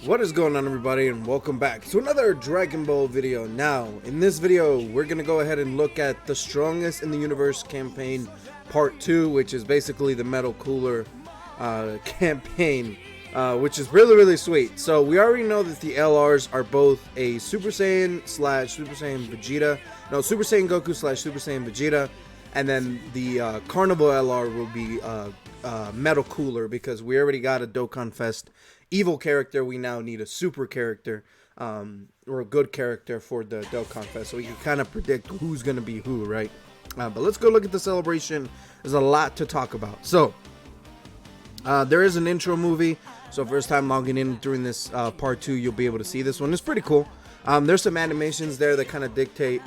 What is going on, everybody, and welcome back to another Dragon Ball video. Now, in this video, we're going to go ahead and look at the Strongest in the Universe campaign part 2, which is basically the Metal Cooler campaign, which is really sweet. So we already know that the LRs are both a Super Saiyan slash Super Saiyan Vegeta, no, Super Saiyan Goku slash Super Saiyan Vegeta, and then the Carnival LR will be Metal Cooler, because we already got a Dokkan Fest evil character. We now need a super character, or a good character for the Dokkan Fest, so we can kind of predict who's going to be who, right? But let's go look at the celebration. There's a lot to talk about. So, there is an intro movie, so first time logging in during this part 2, you'll be able to see this one. It's pretty cool. There's some animations there that kind of dictate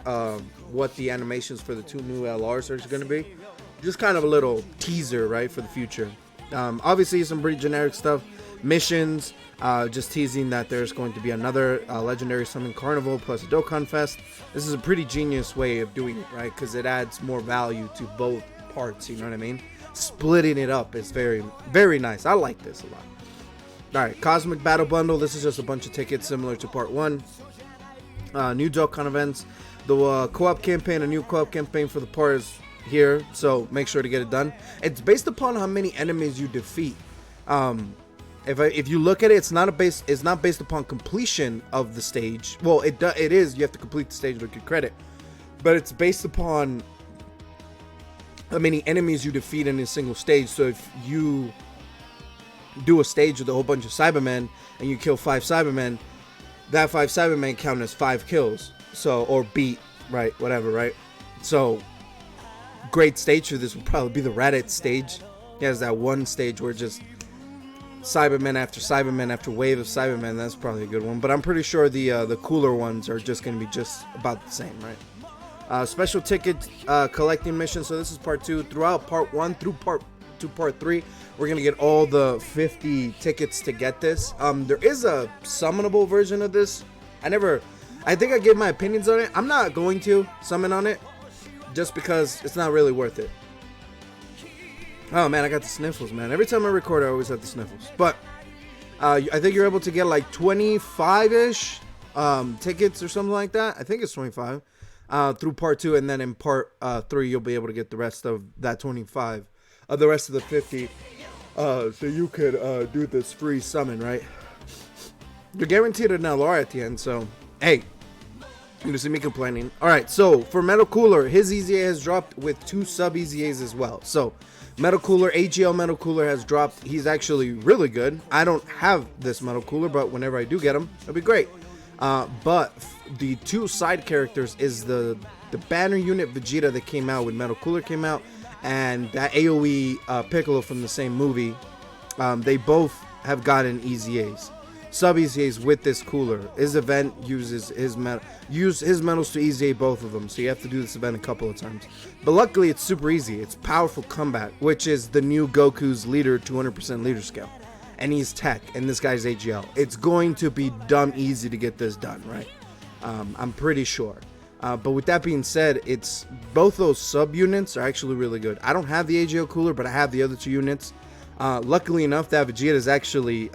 what the animations for the two new LRs are going to be. Just kind of a little teaser, right, for the future. Obviously, some pretty generic stuff. Missions, just teasing that there's going to be another legendary summon carnival plus a Dokkan Fest. This is a pretty genius way of doing it, right? Because it adds more value to both parts, you know what I mean? Splitting it up is very nice. I like this a lot. Alright, Cosmic Battle Bundle. This is just a bunch of tickets similar to part 1. New Dokkan events. The co-op campaign, a new co-op campaign for the part is here, so make sure to get it done. It's based upon how many enemies you defeat. If you look at it, it's not based upon completion of the stage. Well, it is. You have to complete the stage to get credit, but it's based upon how many enemies you defeat in a single stage. So if you do a stage with a whole bunch of Cybermen and you kill 5 Cybermen, that 5 Cybermen count as 5 kills. So, or beat, right? Whatever, right? So, great stage for this would probably be the Raditz stage. He has that one stage where just Cybermen after wave of Cybermen. That's probably a good one, but I'm pretty sure the cooler ones are just going to be just about the same, right? Special ticket collecting mission. So this is part 2. Throughout part 1 through part 3, we're gonna get all the 50 tickets to get this. There is a summonable version of this. I think I gave my opinions on it. I'm not going to summon on it just because it's not really worth it. Oh man, I got the sniffles, man. Every time I record, I always have the sniffles. But I think you're able to get like 25-ish tickets or something like that. I think it's 25 through part 2, and then in part 3, you'll be able to get the rest of that 25, the rest of the 50. So you could do this free summon, right? You're guaranteed an LR at the end, so hey, you see me complaining. All right, so for Metal Cooler, his EZA has dropped with 2 sub EZAs as well. So Metal Cooler, AGL Metal Cooler has dropped. He's actually really good. I don't have this Metal Cooler, but whenever I do get him, it'll be great. But the 2 side characters is the banner unit Vegeta that came out when Metal Cooler came out, and that AoE Piccolo from the same movie. They both have gotten EZAs. Sub EZAs with this cooler. His event uses his medals to EZA both of them, so you have to do this event a couple of times. But luckily, it's super easy. It's Powerful Combat, which is the new Goku's leader 200% leader scale, and he's tech, and this guy's AGL. It's going to be dumb easy to get this done, right? I'm pretty sure. But with that being said, it's both those sub units are actually really good. I don't have the AGL cooler, but I have the other 2 units. Luckily enough, that Vegeta is actually,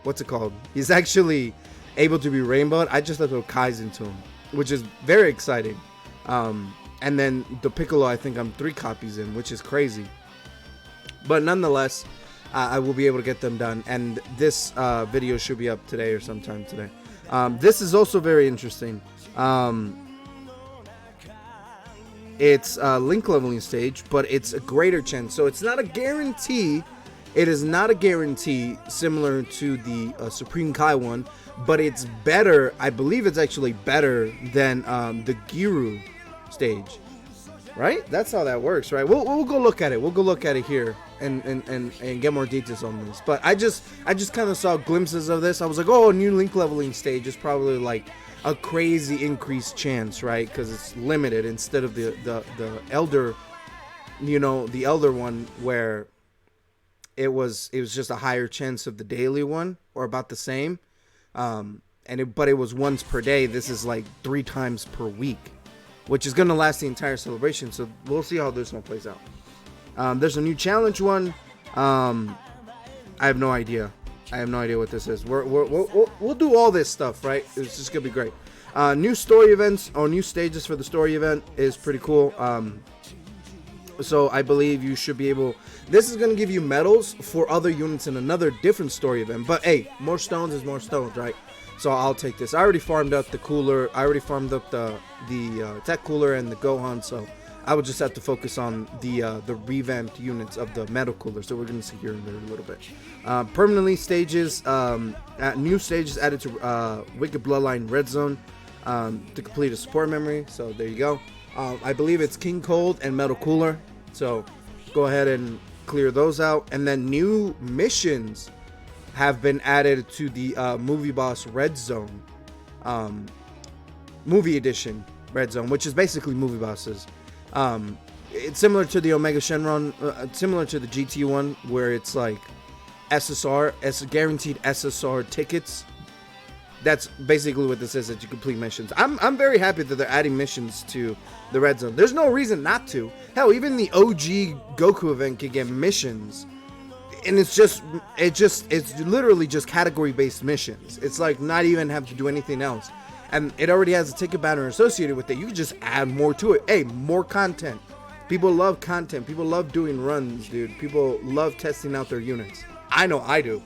what's it called? He's actually able to be rainbowed. I just have to throw Kaizen to him, which is very exciting. And then the Piccolo, I think I'm 3 copies in, which is crazy. But nonetheless, I will be able to get them done. And this video should be up today or sometime today. This is also very interesting. It's a link leveling stage, but it's a greater chance. So it's not a guarantee. It is not a guarantee similar to the Supreme Kai one, but it's better. I believe it's actually better than the Giru stage, right? That's how that works, right? We'll go look at it. We'll go look at it here and get more details on this. But I just kind of saw glimpses of this. I was like, oh, a new link leveling stage is probably like a crazy increased chance, right? Because it's limited instead of the elder, you know, the elder one where it was just a higher chance of the daily one, or about the same. But it was once per day. This is like 3 times per week, which is going to last the entire celebration. So we'll see how this one plays out. There's a new challenge one. I have no idea. I have no idea what this is. We'll do all this stuff, right? It's just gonna be great. New story events or new stages for the story event is pretty cool. So I believe you should be able. This is gonna give you medals for other units in another different story event. But hey, more stones is more stones, right? So I'll take this. I already farmed up the cooler. I already farmed up the tech cooler and the Gohan. So I would just have to focus on the revamped units of the metal cooler. So we're gonna see here in a little bit. Permanently stages, new stages added to Wicked Bloodline Red Zone to complete a support memory. So there you go. I believe it's King Cold and Metal Cooler. So go ahead and clear those out. And then new missions have been added to the Movie Boss Red Zone, Movie Edition Red Zone, which is basically Movie Bosses. It's similar to the Omega Shenron, similar to the GT one, where it's like SSR, guaranteed SSR tickets. That's basically what this is, that you complete missions. I'm very happy that they're adding missions to the Red Zone. There's no reason not to. Hell, even the OG Goku event can get missions. And it's literally just category-based missions. It's like not even have to do anything else. And it already has a ticket banner associated with it. You can just add more to it. Hey, more content. People love content. People love doing runs, dude. People love testing out their units. I know I do.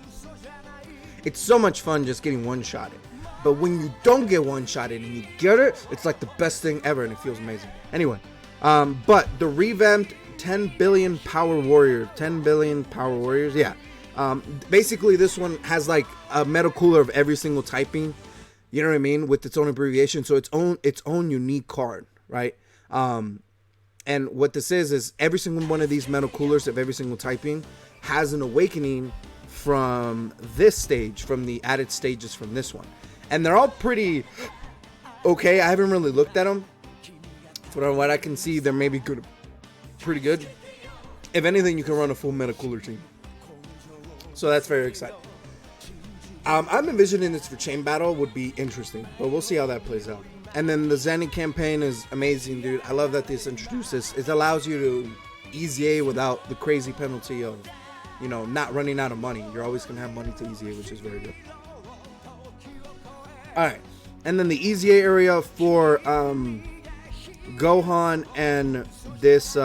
It's so much fun just getting one-shotted. But when you don't get one-shotted and you get it, it's like the best thing ever and it feels amazing. Anyway, but the revamped 10 billion power warrior, 10 billion power warriors, yeah. Basically, this one has like a metal cooler of every single typing. You know what I mean? With its own abbreviation, so its own unique card, right? And what this is every single one of these metal coolers of every single typing has an awakening from this stage, from the added stages from this one. And they're all pretty okay. I haven't really looked at them. From what I can see, they're maybe good, pretty good. If anything, you can run a full metal cooler team. So that's very exciting. I'm envisioning this for Chain Battle would be interesting, but we'll see how that plays out. And then the Zenny campaign is amazing, dude. I love that this introduces. It allows you to easy A without the crazy penalty of, you know, not running out of money. You're always going to have money to easy A, which is very good. Alright. And then the easy A area for Gohan and this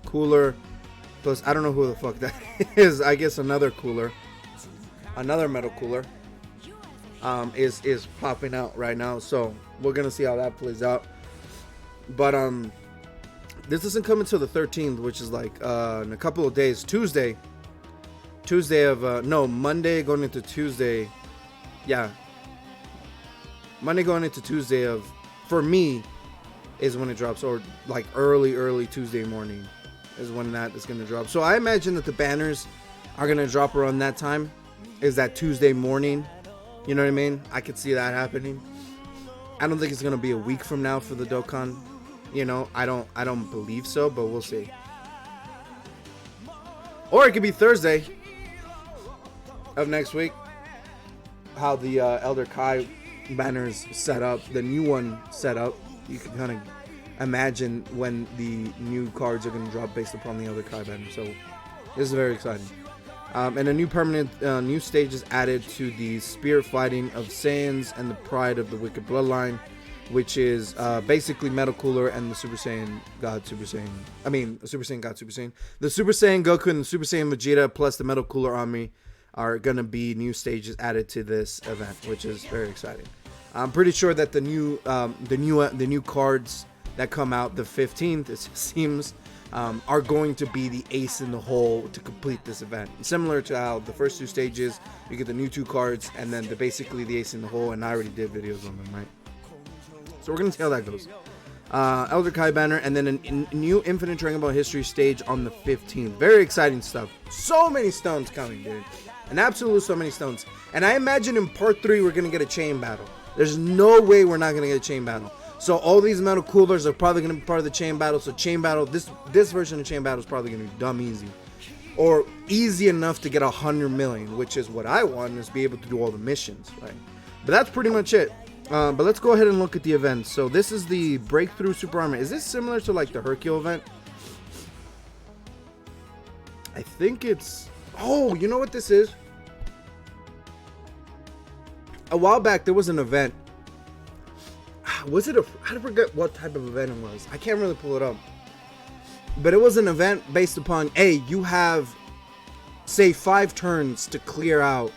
cooler. Plus, I don't know who the fuck that is. I guess another cooler. Another metal cooler is popping out right now. So we're going to see how that plays out. But this isn't coming until the 13th, which is like in a couple of days. Monday going into Tuesday. Yeah. Monday going into Tuesday of, for me, is when it drops. Or like early Tuesday morning is when that is going to drop. So I imagine that the banners are going to drop around that time. Is that Tuesday morning? You know what I mean? I could see that happening. I don't think it's going to be a week from now for the Dokkan. You know, I don't believe so, but we'll see. Or it could be Thursday of next week. How the Elder Kai banners set up, the new one set up. You can kind of imagine when the new cards are going to drop based upon the Elder Kai banner. So this is very exciting. And a new permanent new stage is added to the Spirit Fighting of Saiyans and the Pride of the Wicked Bloodline, which is basically Metal Cooler and the Super Saiyan God Super Saiyan. I mean, Super Saiyan God Super Saiyan. The Super Saiyan Goku and the Super Saiyan Vegeta plus the Metal Cooler Army are going to be new stages added to this event, which is very exciting. I'm pretty sure that the new cards that come out the 15th, it seems, are going to be the ace in the hole to complete this event. Similar to how the first two stages, you get the new two cards, and then basically the ace in the hole, and I already did videos on them, right? So we're going to see how that goes. Elder Kai banner, and then a new Infinite Dragon Ball History stage on the 15th. Very exciting stuff. So many stones coming, dude. An absolute so many stones. And I imagine in part 3, we're going to get a chain battle. There's no way we're not going to get a chain battle. So all these metal coolers are probably going to be part of the chain battle. So chain battle, this version of chain battle is probably going to be dumb easy. Or easy enough to get 100 million, which is what I want, is be able to do all the missions, right? But that's pretty much it. But let's go ahead and look at the events. So this is the Breakthrough Super Armor. Is this similar to like the Hercule event? I think it's... Oh, you know what this is? a while back there was an event. Was it I forget what type of event it was. I can't really pull it up. But it was an event based upon, you have, say, 5 turns to clear out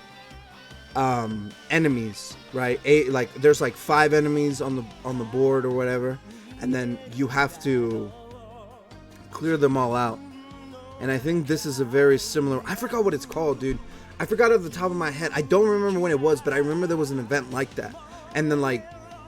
enemies, right? Like there's like 5 enemies on the board or whatever, and then you have to clear them all out. And I think this is a very similar. I forgot what it's called, dude. I forgot off the top of my head. I don't remember when it was, but I remember there was an event like that. And then like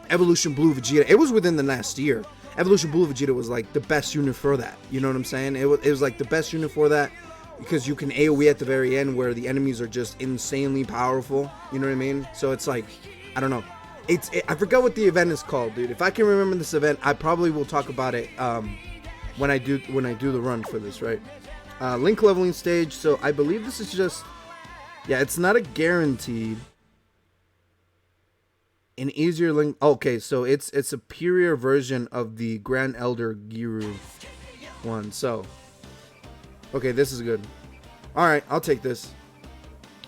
Evolution Blue Vegeta, it was within the last year. Evolution Blue Vegeta was like the best unit for that. You know what I'm saying? It was like the best unit for that, because you can AoE at the very end where the enemies are just insanely powerful. You know what I mean? So it's like, I don't know. I forgot what the event is called, dude. If I can remember this event, I probably will talk about it when I do the run for this, right? Link leveling stage. So I believe this is just, it's not a guaranteed. An easier link. Okay, so it's a superior version of the Grand Elder Giru one. So, okay, this is good. All right, I'll take this.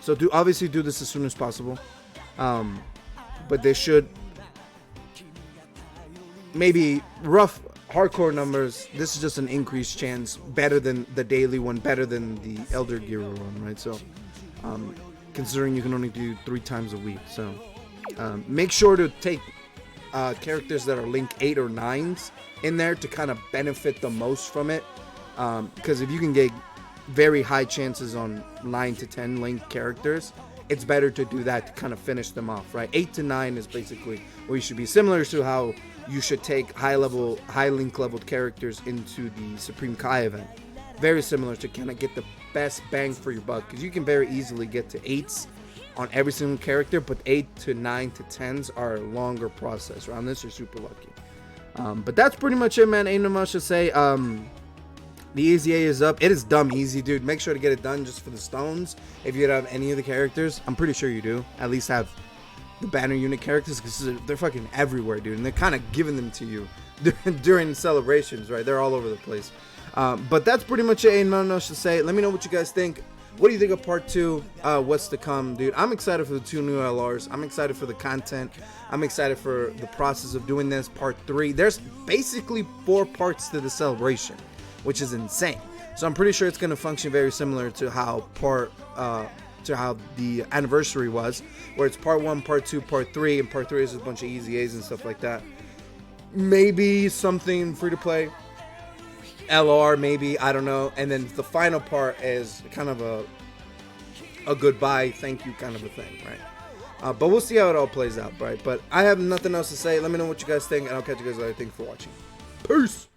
So obviously do this as soon as possible. But they should, maybe rough hardcore numbers. This is just an increased chance, better than the daily one, better than the Elder Giru one, right? So, considering you can only do 3 times a week, so. Make sure to take characters that are Link 8 or 9s in there to kind of benefit the most from it. Because if you can get very high chances on 9 to 10 Link characters, it's better to do that to kind of finish them off, right? 8 to 9 is basically where you should be, similar to how you should take high Link leveled characters into the Supreme Kai event. Very similar to kind of get the best bang for your buck, because you can very easily get to 8s on every single character, but 8 to 9 to 10s are a longer process. Right? On this, you're super lucky. But that's pretty much it, man. Ain't no much to say. The easy A is up. It is dumb easy, dude. Make sure to get it done just for the stones. If you have any of the characters, I'm pretty sure you do. At least have the banner unit characters, because they're fucking everywhere, dude. And they're kind of giving them to you during celebrations, right? They're all over the place. But that's pretty much it. Ain't no much to say. Let me know what you guys think. What do you think of part 2? What's to come, dude? I'm excited for the 2 new LRs. I'm excited for the content. I'm excited for the process of doing this. Part 3. There's basically 4 parts to the celebration, which is insane. So I'm pretty sure it's going to function very similar to how the anniversary was, where it's part 1, part 2, part 3, and part 3 is a bunch of easy A's and stuff like that. Maybe something free to play. LR maybe, I don't know, and then the final part is kind of a goodbye, thank you kind of a thing, right? But we'll see how it all plays out, right? But I have nothing else to say. Let me know what you guys think, and I'll catch you guys later. Thanks for watching. Peace.